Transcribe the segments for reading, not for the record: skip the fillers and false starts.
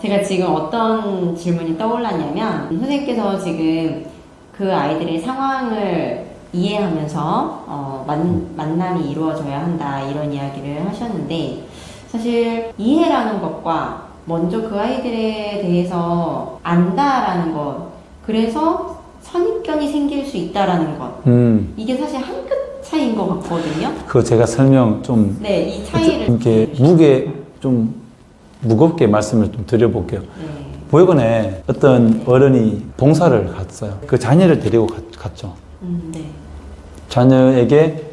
제가 지금 어떤 질문이 떠올랐냐면 선생님께서 지금 그 아이들의 상황을 이해하면서 만남이 이루어져야 한다 이런 이야기를 하셨는데 사실 이해라는 것과 먼저 그 아이들에 대해서 안다라는 것 그래서 선입견이 생길 수 있다라는 것 이게 사실 한 끗 차이인 것 같거든요. 그거 제가 설명 좀 네, 이 차이를 이렇게 좀 무겁게 말씀을 좀 드려볼게요. 네. 보육원에 어떤 어른이 봉사를 갔어요. 그 자녀를 데리고 갔죠. 네. 자녀에게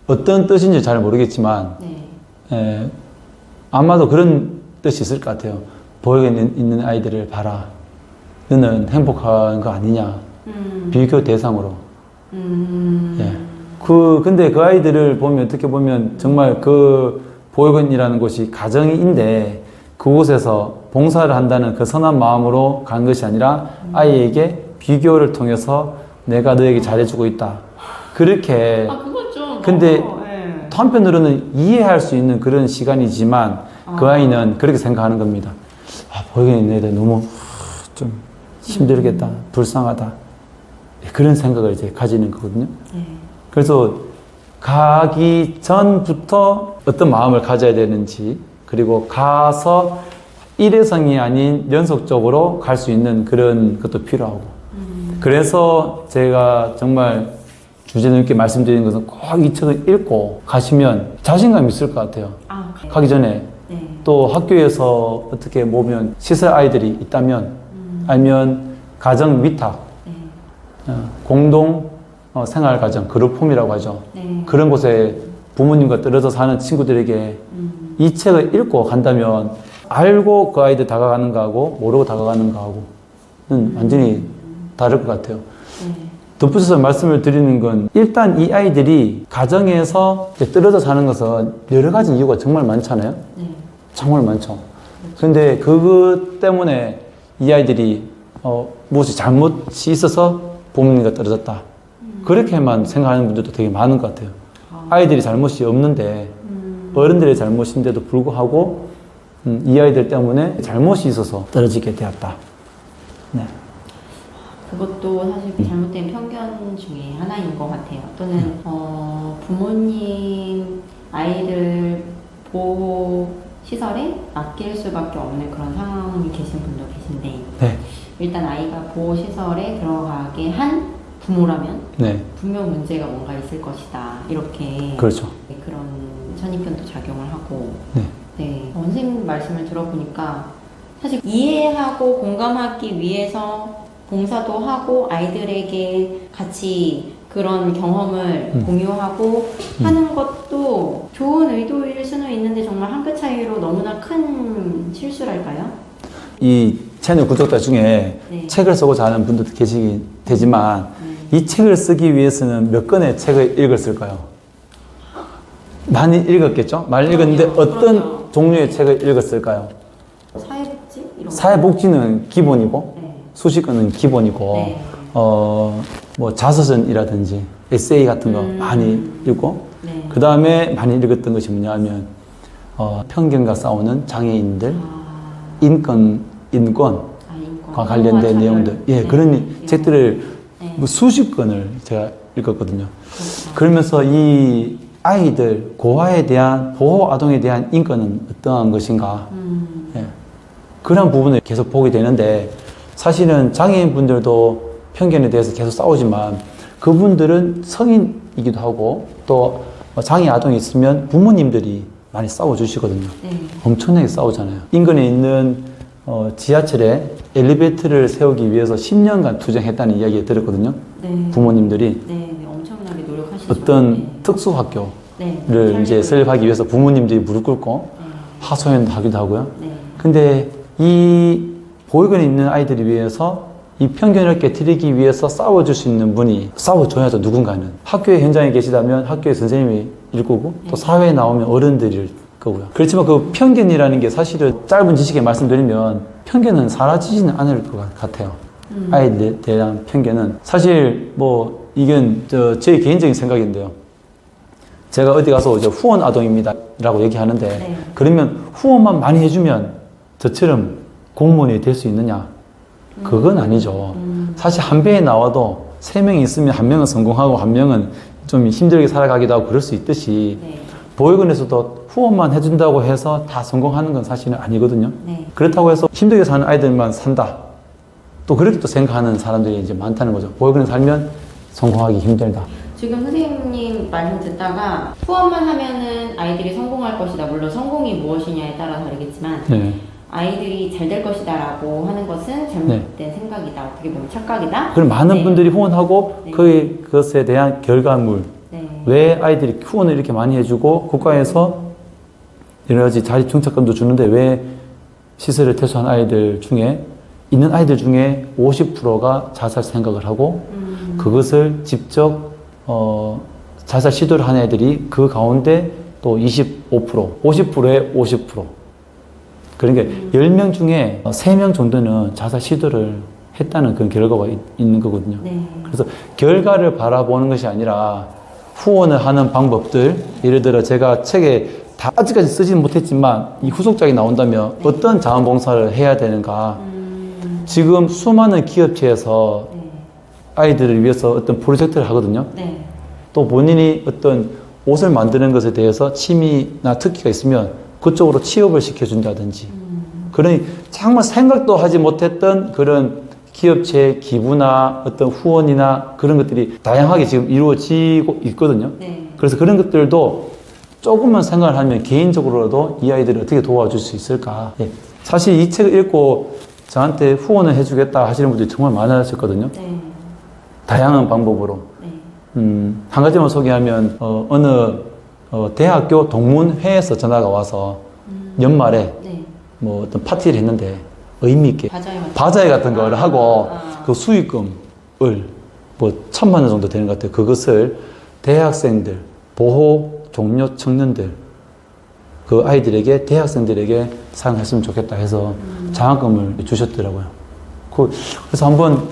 어떤 뜻인지 잘 모르겠지만 네. 아마도 그런 뜻이 있을 것 같아요. 보육원에 있는 아이들을 봐라. 너는 행복한 거 아니냐. 비교 대상으로. 예. 근데 그 아이들을 보면 어떻게 보면 정말 그 보육원이라는 곳이 가정인데 그곳에서 봉사를 한다는 그 선한 마음으로 간 것이 아니라 아이에게 비교를 통해서 내가 너에게 잘해주고 있다. 그렇게. 그건 좀. 근데 네. 또 한편으로는 이해할 수 있는 그런 시간이지만 그 아이는 그렇게 생각하는 겁니다. 보육원에 있는 애들 너무 좀 힘들겠다. 불쌍하다. 그런 생각을 이제 가지는 거거든요. 네. 그래서 가기 전부터 어떤 마음을 가져야 되는지 그리고 가서 일회성이 아닌 연속적으로 갈 수 있는 그런 것도 필요하고 그래서 제가 정말 주제넘게 말씀드리는 것은 꼭 이 책을 읽고 가시면 자신감이 있을 것 같아요. 가기 전에 네. 또 학교에서 어떻게 보면 시설 아이들이 있다면 아니면 가정 위탁 네. 공동 생활가정, 그룹홈이라고 하죠. 네. 그런 곳에 부모님과 떨어져 사는 친구들에게 이 책을 읽고 간다면 알고 그 아이들 다가가는 거하고 모르고 다가가는 거하고는 완전히 다를 것 같아요. 네. 덧붙여서 말씀을 드리는 건 일단 이 아이들이 가정에서 떨어져 사는 것은 여러 가지 이유가 정말 많잖아요. 네. 정말 많죠. 그런데 그것 때문에 이 아이들이 무엇이 잘못이 있어서 부모님과 떨어졌다. 그렇게만 생각하는 분들도 되게 많은 것 같아요. 아이들이 잘못이 없는데 어른들의 잘못인데도 불구하고 이 아이들 때문에 잘못이 있어서 떨어지게 되었다. 네. 그것도 사실 잘못된 편견 중에 하나인 것 같아요. 또는 부모님 아이들 보호 시설에 맡길 수밖에 없는 그런 상황이 계신 분도 계신데 네. 일단 아이가 보호 시설에 들어가게 한 부모라면 네. 분명 문제가 뭔가 있을 것이다 이렇게 그렇죠. 그런 선입견도 작용을 하고 네. 네. 선생님 말씀을 들어보니까 사실 이해하고 공감하기 위해서 봉사도 하고 아이들에게 같이 그런 경험을 공유하고 하는 것도 좋은 의도일 수는 있는데 정말 한 끗 차이로 너무나 큰 실수랄까요? 이 채널 구독자 중에 네. 책을 쓰고자 하는 분들도 계시긴 되지만 이 책을 쓰기 위해서는 몇 권의 책을 읽었을까요? 많이 읽었겠죠? 많이 읽었는데 어떤 그럼요. 종류의 책을 읽었을까요? 사회복지? 이런 거? 사회복지는 기본이고 네. 수식어는 기본이고 네. 뭐 자서전이라든지 에세이 같은 거 많이 읽고 네. 그 다음에 많이 읽었던 것이 뭐냐면 편견과 싸우는 장애인들 인권과 인권과 관련된 차별. 내용들 네. 그런 책들을 네. 뭐 수십 권을 제가 읽었거든요. 그렇죠. 그러면서 이 아이들 고아에 대한 보호 아동에 대한 인권은 어떠한 것인가 예. 그런 부분을 계속 보게 되는데 사실은 장애인분들도 편견에 대해서 계속 싸우지만 그분들은 성인이기도 하고 또 장애 아동이 있으면 부모님들이 많이 싸워주시거든요. 네. 엄청나게 싸우잖아요. 인근에 있는 지하철에 엘리베이터를 세우기 위해서 10년간 투쟁했다는 이야기 들었거든요. 네. 부모님들이 네. 네. 엄청나게 노력하시죠. 어떤 네. 특수학교를 네. 이제 설립하기 위해서 부모님들이 무릎 꿇고 네. 하소연도 하기도 하고요. 네. 근데 이 보육원에 있는 아이들을 위해서 이 편견을 깨트리기 위해서 싸워줄 수 있는 분이 싸워줘야죠. 누군가는 학교의 현장에 계시다면 학교의 선생님이 일 거고 또 사회에 나오면 어른들일 거고요. 그렇지만 그 편견이라는 게 사실은 짧은 지식에 말씀드리면 편견은 사라지지는 않을 것 같아요. 아이들에 대한 편견은 사실 뭐 이건 제 개인적인 생각인데요. 제가 어디 가서 이제 후원 아동입니다 라고 얘기하는데 네. 그러면 후원만 많이 해주면 저처럼 공무원이 될 수 있느냐? 그건 아니죠. 사실 한 배에 나와도 3명이 있으면 1명은 성공하고 1명은 좀 힘들게 살아가기도 하고 그럴 수 있듯이 네. 보육원에서도 후원만 해준다고 해서 다 성공하는 건 사실은 아니거든요. 네. 그렇다고 해서 힘들게 사는 아이들만 산다. 또 그렇게 또 생각하는 사람들이 이제 많다는 거죠. 보육원에 살면 성공하기 힘들다. 지금 선생님 말씀 듣다가 후원만 하면은 아이들이 성공할 것이다. 물론 성공이 무엇이냐에 따라 다르겠지만 네. 아이들이 잘 될 것이다 라고 하는 것은 잘못된 생각이다. 어떻게 보면 착각이다. 그럼 많은 네. 분들이 후원하고 네. 그것에 대한 결과물, 네. 왜 아이들이 후원을 이렇게 많이 해주고 국가에서 여러 가지 자립 정착금도 주는데 왜 시설을 퇴소한 아이들 중에 있는 아이들 중에 50%가 자살 생각을 하고 그것을 직접 자살 시도를 한 애들이 그 가운데 또 25%, 50%에 50%. 그러니까 10명 중에 3명 정도는 자살 시도를 했다는 그런 결과가 있는 거거든요. 네. 그래서 결과를 바라보는 것이 아니라 후원을 하는 방법들, 예를 들어 제가 책에 다 아직까지 쓰지는 못했지만 이 후속작이 나온다면 어떤 자원봉사를 해야 되는가. 지금 수많은 기업체에서 네. 아이들을 위해서 어떤 프로젝트를 하거든요. 네. 또 본인이 어떤 옷을 만드는 것에 대해서 취미나 특기가 있으면 그쪽으로 취업을 시켜준다든지. 그러니 정말 생각도 하지 못했던 그런 기업체 기부나 어떤 후원이나 그런 것들이 다양하게 지금 이루어지고 있거든요. 네. 그래서 그런 것들도 조금만 생각을 하면 개인적으로라도 이 아이들을 어떻게 도와줄 수 있을까. 예. 사실 이 책을 읽고 저한테 후원을 해주겠다 하시는 분들이 정말 많으셨거든요. 네. 다양한 방법으로. 네. 한 가지만 소개하면, 어느 대학교 동문회에서 전화가 와서 연말에 네. 뭐 어떤 파티를 했는데 의미있게 맞아요. 바자회 같은 거를 하고 아. 그 수익금을 뭐 1,000만 원 정도 되는 것 같아요. 그것을 대학생들, 보호 종료 청년들, 그 아이들에게, 대학생들에게 사용했으면 좋겠다 해서 장학금을 주셨더라고요. 그래서 한번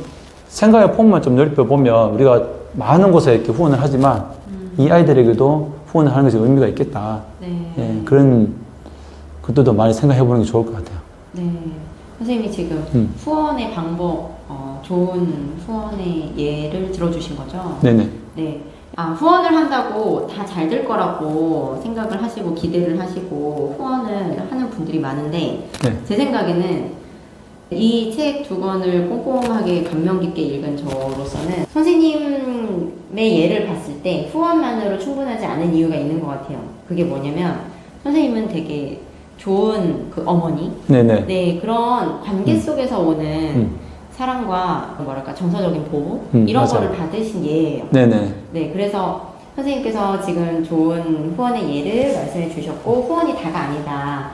생각의 폭만 좀 넓혀보면 우리가 많은 곳에 이렇게 후원을 하지만 이 아이들에게도 후원을 하는 것이 의미가 있겠다. 네. 예, 그런 것들도 많이 생각해보는 게 좋을 것 같아요. 네. 선생님이 지금 후원의 방법, 좋은 후원의 예를 들어주신 거죠? 네네. 네. 후원을 한다고 다 잘 될 거라고 생각을 하시고 기대를 하시고 후원을 하는 분들이 많은데 네. 제 생각에는 이 책 2권을 꼼꼼하게 감명 깊게 읽은 저로서는 선생님의 예를 봤을 때 후원만으로 충분하지 않은 이유가 있는 것 같아요. 그게 뭐냐면 선생님은 되게 좋은 그 어머니 네네. 네, 그런 관계 속에서 오는 사랑과 뭐랄까 정서적인 보호 이런 맞아요. 거를 받으신 예예요. 네네. 네, 그래서 선생님께서 지금 좋은 후원의 예를 말씀해 주셨고 후원이 다가 아니다.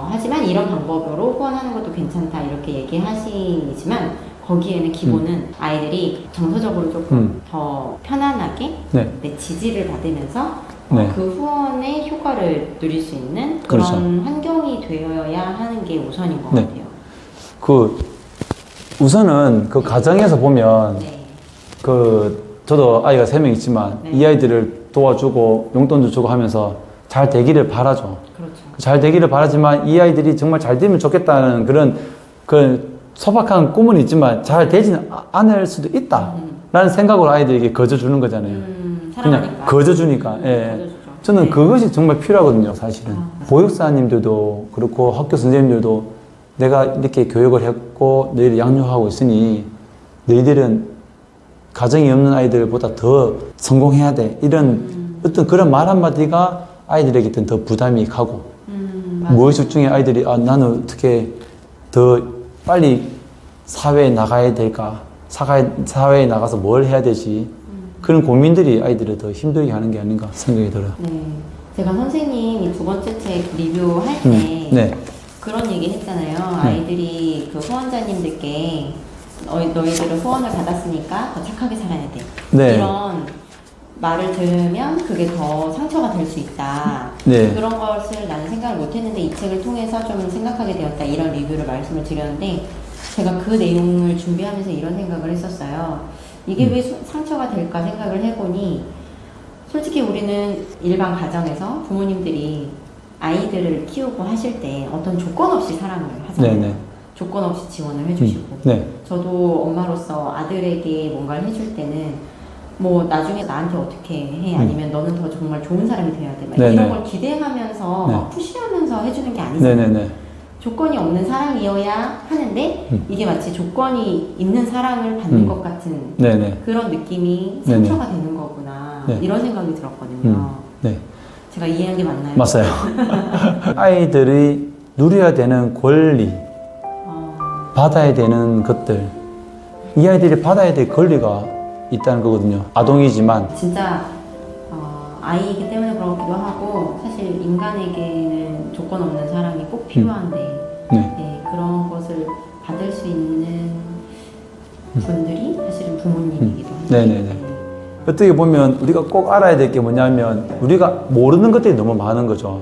하지만 이런 방법으로 후원하는 것도 괜찮다 이렇게 얘기하시지만 거기에는 기본은 아이들이 정서적으로 조금 더 편안하게 네. 네, 지지를 받으면서 네. 그 후원의 효과를 누릴 수 있는 그런 그렇죠. 환경이 되어야 하는 게 우선인 것 네. 같아요. 우선은 그 가정에서 보면 네. 저도 아이가 3명 있지만 네. 이 아이들을 도와주고 용돈도 주고 하면서 잘 되기를 바라죠. 그렇죠. 잘 되기를 바라지만 이 아이들이 정말 잘 되면 좋겠다는 그런 소박한 꿈은 있지만 잘 되지는 않을 수도 있다. 라는 생각으로 아이들에게 거저주는 거잖아요. 사랑하니까. 그냥 거저주니까. 예. 거저주죠. 저는 네. 그것이 정말 필요하거든요, 사실은. 보육사님들도 그렇고 학교 선생님들도 내가 이렇게 교육을 했고 너희를 양육하고 있으니 너희들은 가정이 없는 아이들보다 더 성공해야 돼. 이런 어떤 그런 말 한마디가 아이들에게는 더 부담이 가고 무의식 중에 아이들이 나는 어떻게 더 빨리 사회에 나가야 될까? 사회에 나가서 뭘 해야 되지? 그런 고민들이 아이들을 더 힘들게 하는 게 아닌가 생각이 들어요. 네. 제가 선생님이 2번째 책 리뷰할 때 네. 그런 얘기 했잖아요. 아이들이 그 후원자님들께 너희들은 후원을 받았으니까 더 착하게 살아야 돼. 네. 이런 말을 들으면 그게 더 상처가 될 수 있다. 네. 그런 것을 나는 생각을 못했는데 이 책을 통해서 좀 생각하게 되었다. 이런 리뷰를 말씀을 드렸는데 제가 그 내용을 준비하면서 이런 생각을 했었어요. 이게 왜 상처가 될까 생각을 해보니 솔직히 우리는 일반 가정에서 부모님들이 아이들을 키우고 하실 때 어떤 조건 없이 사랑을 하잖아요. 네네. 조건 없이 지원을 해주시고 네. 저도 엄마로서 아들에게 뭔가를 해줄 때는 뭐 나중에 나한테 어떻게 해 아니면 너는 더 정말 좋은 사람이 돼야 돼 막 네네. 이런 걸 기대하면서 네. 막 푸시하면서 해주는 게 아니잖아요. 네네네. 조건이 없는 사랑이어야 하는데 이게 마치 조건이 있는 사랑을 받는 것 같은 네네. 그런 느낌이 네네. 상처가 되는 거구나 네. 이런 생각이 들었거든요. 네. 제가 이해한 게 맞나요? 맞아요. 아이들이 누려야 되는 권리, 받아야 되는 것들, 이 아이들이 받아야 될 권리가 있다는 거거든요. 아동이지만. 진짜 아이이기 때문에 그렇기도 하고 사실 인간에게는 조건 없는 사랑이 꼭 필요한데 네. 네, 그런 것을 받을 수 있는 분들이 사실은 부모님이기도 해요. 네네네. 어떻게 보면 우리가 꼭 알아야 될 게 뭐냐면 우리가 모르는 것들이 너무 많은 거죠.